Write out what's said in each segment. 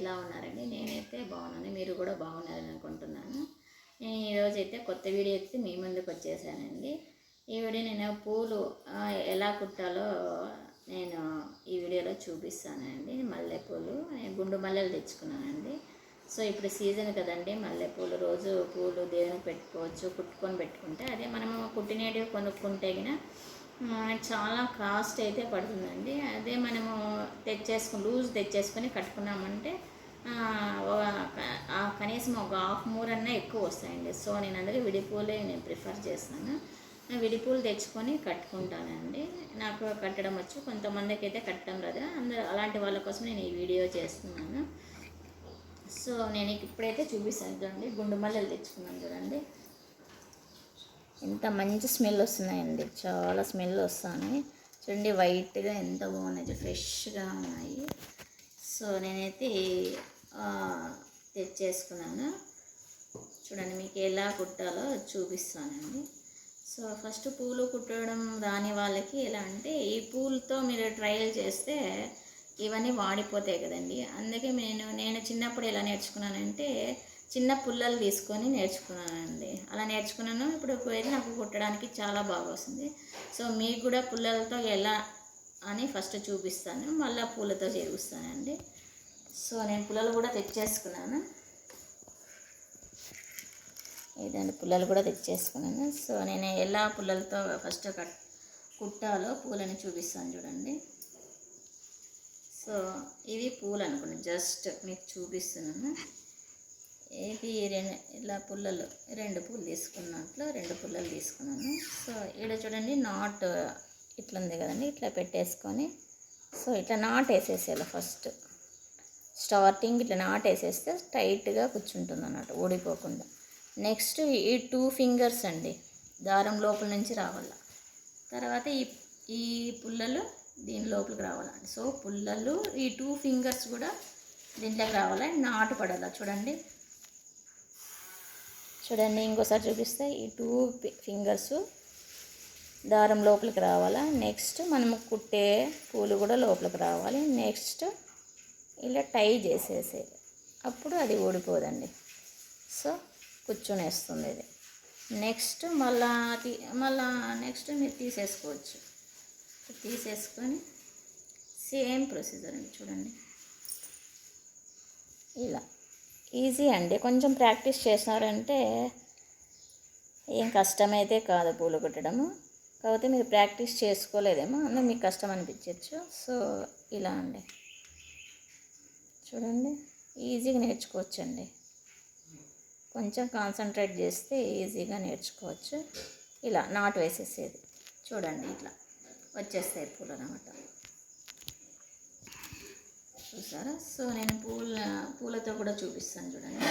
ఎలా ఉన్నారండి? నేనైతే బాగున్నాను. మీరు కూడా బాగున్నారని అనుకుంటున్నాను. నేను ఈరోజైతే కొత్త వీడియో అయితే మీ ముందుకు వచ్చేసానండి. ఈ వీడియో నేను పూలు ఎలా కుట్టాలో నేను ఈ వీడియోలో చూపిస్తానండి. మల్లెపూలు గుండు మల్లెలు తెచ్చుకున్నానండి. సో ఇప్పుడు సీజన్ కదండి, మల్లెపూలు రోజు పూలు దేవునికి పెట్టుకోవచ్చు, కుట్టుకొని పెట్టుకుంటే. అదే మనము కుట్టినేటివి కొనుక్కుంటే చాలా కాస్ట్ అయితే పడుతుందండి. అదే మనము లూజ్ తెచ్చేసుకొని కట్టుకున్నామంటే కనీసం ఒక హాఫ్ మూర్ అన్నా ఎక్కువ వస్తాయండి. సో నేను అందుకే విడిపూలే నేను ప్రిఫర్ చేస్తాను. విడిపూలు తెచ్చుకొని కట్టుకుంటానండి. నాకు కట్టడం వచ్చు, కొంతమందికి అయితే కట్టడం రాదు. అందరూ అలాంటి వాళ్ళ కోసం నేను ఈ వీడియో చేస్తున్నాను. సో నేను ఇప్పుడైతే చూపిస్తాను. చూడండి, గుండు మల్లెలు తెచ్చుకున్నాను. చూడండి ఎంత మంచి స్మెల్ వస్తున్నాయండి, చాలా స్మెల్ వస్తున్నాయి. చూడండి వైట్గా ఎంత బాగున్నాయి, ఫ్రెష్గా ఉన్నాయి. సో నేనైతే తెచ్చేసుకున్నాను. చూడండి మీకు ఎలా కుట్టాలో చూపిస్తానండి. సో ఫస్ట్ పూలు కుట్టడం రాని వాళ్ళకి ఎలా అంటే, ఈ పూలతో మీరు ట్రయల్ చేస్తే ఇవన్నీ వాడిపోతాయి కదండి. అందుకే నేను చిన్నప్పుడు ఎలా నేర్చుకున్నానంటే, చిన్న పుల్లలు తీసుకొని నేర్చుకున్నానండి. అలా నేర్చుకున్నాను. ఇప్పుడు అయితే నాకు కుట్టడానికి చాలా బాగా వస్తుంది. సో మీకు కూడా పుల్లలతో ఎలా అని ఫస్ట్ చూపిస్తాను, మళ్ళీ పూలతో చేపిస్తానండి. సో నేను పుల్లలు కూడా తెచ్చేసుకున్నాను. ఇదండి, పుల్లలు కూడా తెచ్చేసుకున్నాను. సో నేను ఎలా పుల్లలతో ఫస్ట్ కుట్టాలో పూలని చూపిస్తాను. చూడండి, సో ఇవి పూలు అనుకున్నాను, జస్ట్ మీకు చూపిస్తున్నాను. ఇది ఇలా పుల్లలు 2 పూలు తీసుకున్నట్లు 2 పుల్లలు తీసుకున్నాను. సో ఇక్కడ చూడండి నాట్ ఇట్లా ఉంది కదండి, ఇట్లా పెట్టేసుకొని సో ఇట్లా నాట్ వేసేసేయాలి. ఫస్ట్ స్టార్టింగ్ ఇట్లా నాట్ వేసేస్తే టైట్గా కూర్చుంటుంది అన్నట్టు, ఊడిపోకుండా. నెక్స్ట్ ఈ 2 ఫింగర్స్ అండి దారం లోపల నుంచి రావాలి. తర్వాత ఈ పుల్లలు దీని లోపలికి రావాలండి. సో పుల్లలు ఈ 2 ఫింగర్స్ కూడా దీంట్లోకి రావాలి, నాటు పడాలి. చూడండి ఇంకోసారి చూపిస్తే ఈ 2 ఫింగర్స్ దారం లోపలికి రావాలా. నెక్స్ట్ మనము కుట్టే పూలు కూడా లోపలికి రావాలి. నెక్స్ట్ ఇలా టై చేసేసేది, అప్పుడు అది ఊడిపోదండి. సో కూర్చునేస్తుంది ఇది. నెక్స్ట్ మళ్ళా నెక్స్ట్ మీరు తీసేసుకొని సేమ్ ప్రొసీజర్ అండి. చూడండి ఇలా ఈజీ అండి. కొంచెం ప్రాక్టీస్ చేసినారంటే ఏం కష్టమైతే కాదు పూలు కుట్టడము. కాకపోతే మీరు ప్రాక్టీస్ చేసుకోలేదేమో, అందులో మీకు కష్టం అనిపించవచ్చు. సో ఇలా అండి, చూడండి ఈజీగా నేర్చుకోవచ్చండి. కొంచెం కాన్సన్ట్రేట్ చేస్తే ఈజీగా నేర్చుకోవచ్చు. ఇలా నాటు వేసేసేది. చూడండి ఇట్లా వచ్చేస్తాయి పూలు అన్నమాట, చూసారా? సో నేను పూలతో కూడా చూపిస్తాను. చూడండి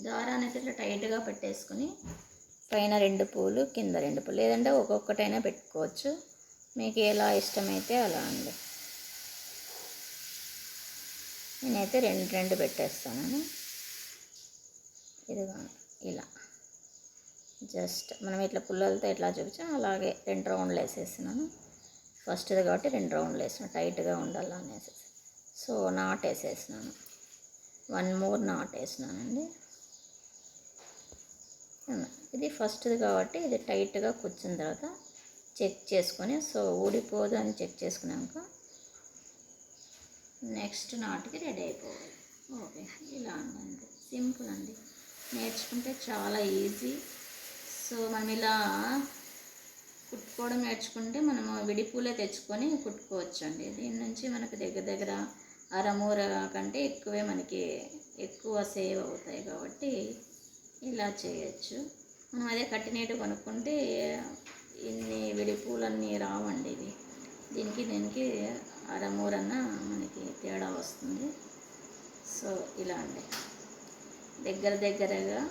దారాన్ని అయితే ఇట్లా టైట్గా పెట్టేసుకొని పైన 2 పూలు కింద 2 పూలు, లేదంటే ఒక్కొక్కటైనా పెట్టుకోవచ్చు, మీకు ఎలా ఇష్టమైతే అలా అండి. నేనైతే 2 పెట్టేస్తాను. ఇదిగో ఇలా జస్ట్ మనం ఇట్లా పుల్లలతో ఎట్లా చూపించాం అలాగే 2 రౌండ్లు వేసేస్తున్నాను. ఫస్ట్ది కాబట్టి 2 రౌండ్లు వేసినాను, టైట్గా ఉండాలి అనేసి. సో నాట్ వేసేసినాను, 1 మోర్ నాట్ వేసినానండి. ఇది ఫస్ట్ది కాబట్టి ఇది టైట్గా కూర్చున్న తర్వాత చెక్ చేసుకొని, సో ఊడిపోదు అని చెక్ చేసుకున్నాక నెక్స్ట్ నాటుకి రెడీ అయిపోవాలి. ఓకే, ఇలా అండి, సింపుల్ అండి. నేర్చుకుంటే చాలా ఈజీ. సో మనం ఇలా కుట్టుకోవడం నేర్చుకుంటే మనము విడిపూలే తెచ్చుకొని కుట్టుకోవచ్చు అండి. దీని నుంచి మనకు దగ్గర అరమూర కంటే ఎక్కువే మనకి ఎక్కువ సేవ్ అవుతాయి కాబట్టి ఇలా చేయొచ్చు. మనం అదే కట్టినేటు కొనుక్కుంటే ఇన్ని విడిపూలన్నీ రావండి. దీనికి అరమూరన్న మనకి తేడా వస్తుంది. సో ఇలా అండి, దగ్గరగా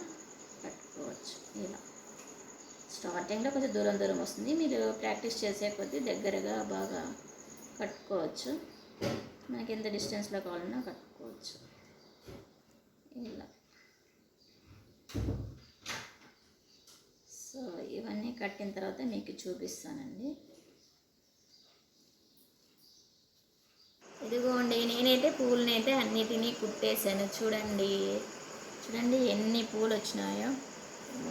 కట్టుకోవచ్చు. ఇలా స్టార్టింగ్లో కొంచెం దూరం వస్తుంది, మీరు ప్రాక్టీస్ చేసే కొద్దీ దగ్గరగా బాగా కట్టుకోవచ్చు. మనకి ఎంత డిస్టెన్స్లో కావాలన్నా కట్టుకోవచ్చు. ఇవన్నీ కట్టిన తర్వాత మీకు చూపిస్తానండి. ఇదిగోండి, నేనైతే పూలనైతే అన్నిటినీ కుట్టేశాను. చూడండి చూడండి ఎన్ని పూలు వచ్చినాయో.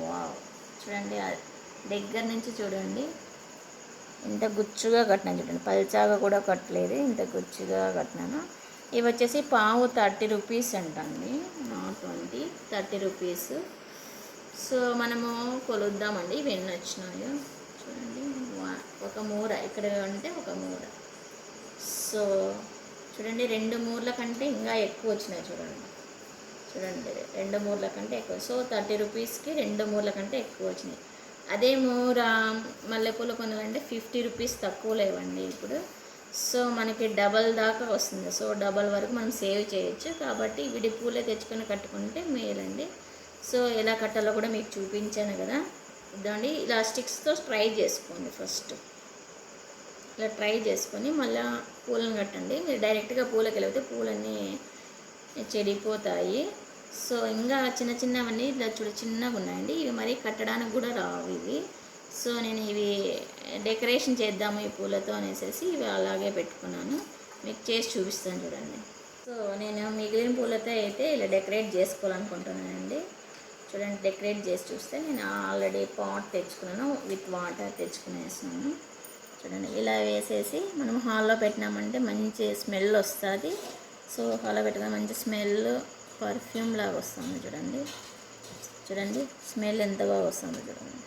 వావ్, చూడండి దగ్గర నుంచి చూడండి ఇంత గుచ్చుగా కట్టినాను. చూడండి, పల్చాగా కూడా కట్టలేదు, ఇంత గుచ్చుగా కట్టినాను. ఇవి వచ్చేసి పావు 30 రూపీస్ అంటండి, నాట్ 20, 30 రూపీస్. సో మనము కొలుద్దామండి ఇవి ఎన్ని వచ్చినాయో. చూడండి, ఒక మూర ఇక్కడ అంటే ఒక మూర. సో చూడండి, 2 మూరల కంటే ఇంకా ఎక్కువ వచ్చినాయి. చూడండి చూడండి 2 మూరల కంటే ఎక్కువ. సో 30 రూపీస్కి 2 మూరల కంటే ఎక్కువ వచ్చినాయి. అదే మూర మల్లెపూల కొనాలంటే 50 రూపీస్ తక్కువ లేవండి ఇప్పుడు. సో మనకి డబల్ దాకా వస్తుంది. సో డబల్ వరకు మనం సేవ్ చేయొచ్చు. కాబట్టి విడి పూలే తెచ్చుకొని కట్టుకుంటే మేలండి. సో ఎలా కట్టాలో కూడా మీకు చూపించాను కదా. ఇదండి, ఇలా స్టిక్స్తో ట్రై చేసుకోండి. ఫస్ట్ ఇలా ట్రై చేసుకొని మళ్ళీ పూలను కట్టండి. మీరు డైరెక్ట్గా పూలకి వెళ్తే పూలన్నీ చెడిపోతాయి. సో ఇంకా చిన్న చిన్నవన్నీ ఇలా చిన్నగా ఉన్నాయండి. ఇవి మరి కట్టడానికి కూడా రావు ఇవి. సో నేను ఇవి డెకరేషన్ చేద్దాము ఈ పూలతో అనేసి ఇవి అలాగే పెట్టుకున్నాను. మీకు చేసి చూపిస్తాను చూడండి. సో నేను మిగిలిన పూలతో అయితే ఇలా డెకరేట్ చేసుకోవాలనుకుంటున్నానండి. చూడండి, డెకరేట్ చేసి చూస్తే నేను ఆల్రెడీ పాట్ తెచ్చుకున్నాను, విత్ వాటర్ తెచ్చుకునేసాను. చూడండి, ఇలా వేసేసి మనం హాల్లో పెట్టినామంటే మంచి స్మెల్ వస్తుంది. సో హాల్లో పెట్టుకున్న మంచి స్మెల్ పర్ఫ్యూమ్ లాగా వస్తుంది. చూడండి చూడండి స్మెల్ ఎంత బాగా వస్తుందో చూడండి.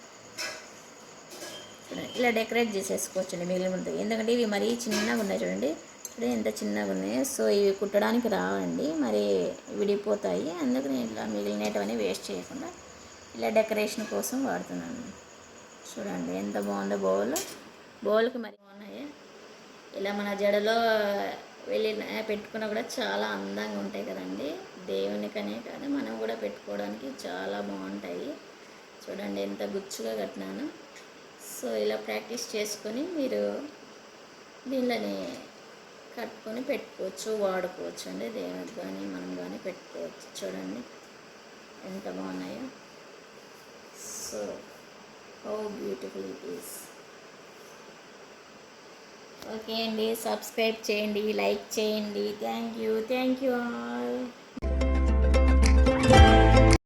చూడండి, ఇలా డెకరేట్ చేసేసుకోవచ్చండి మిగిలిన ముందు. ఎందుకంటే ఇవి మరీ చిన్నగా ఉన్నాయి. చూడండి చూడండి ఎంత చిన్నగా ఉన్నాయి. సో ఇవి కుట్టడానికి రావండి, మరి విడిపోతాయి. అందుకు నేను ఇట్లా మిగిలినవన్నీ వేస్ట్ చేయకుండా ఇలా డెకరేషన్ కోసం వాడుతున్నాను. చూడండి ఎంత బాగుందో బౌల్కి మరి బాగున్నాయి. ఇలా మన జడలో వెళ్ళి పెట్టుకున్నా కూడా చాలా అందంగా ఉంటాయి కదండి. దేవునికనే కాదు, మనం కూడా పెట్టుకోవడానికి చాలా బాగుంటాయి. చూడండి ఎంత గుచ్చుగా కట్టినాను. సో ఇలా ప్రాక్టీస్ చేసుకొని మీరు దీనిని కట్టుకొని పెట్టుకోవచ్చు, వాడుకోవచ్చు అండి. దేవునికి కానీ మనం కానీ పెట్టుకోవచ్చు. చూడండి ఎంత బాగున్నాయో. So how beautiful it is. Okay అండి, సబ్స్క్రైబ్ చేయండి, లైక్ చేయండి. Thank you all.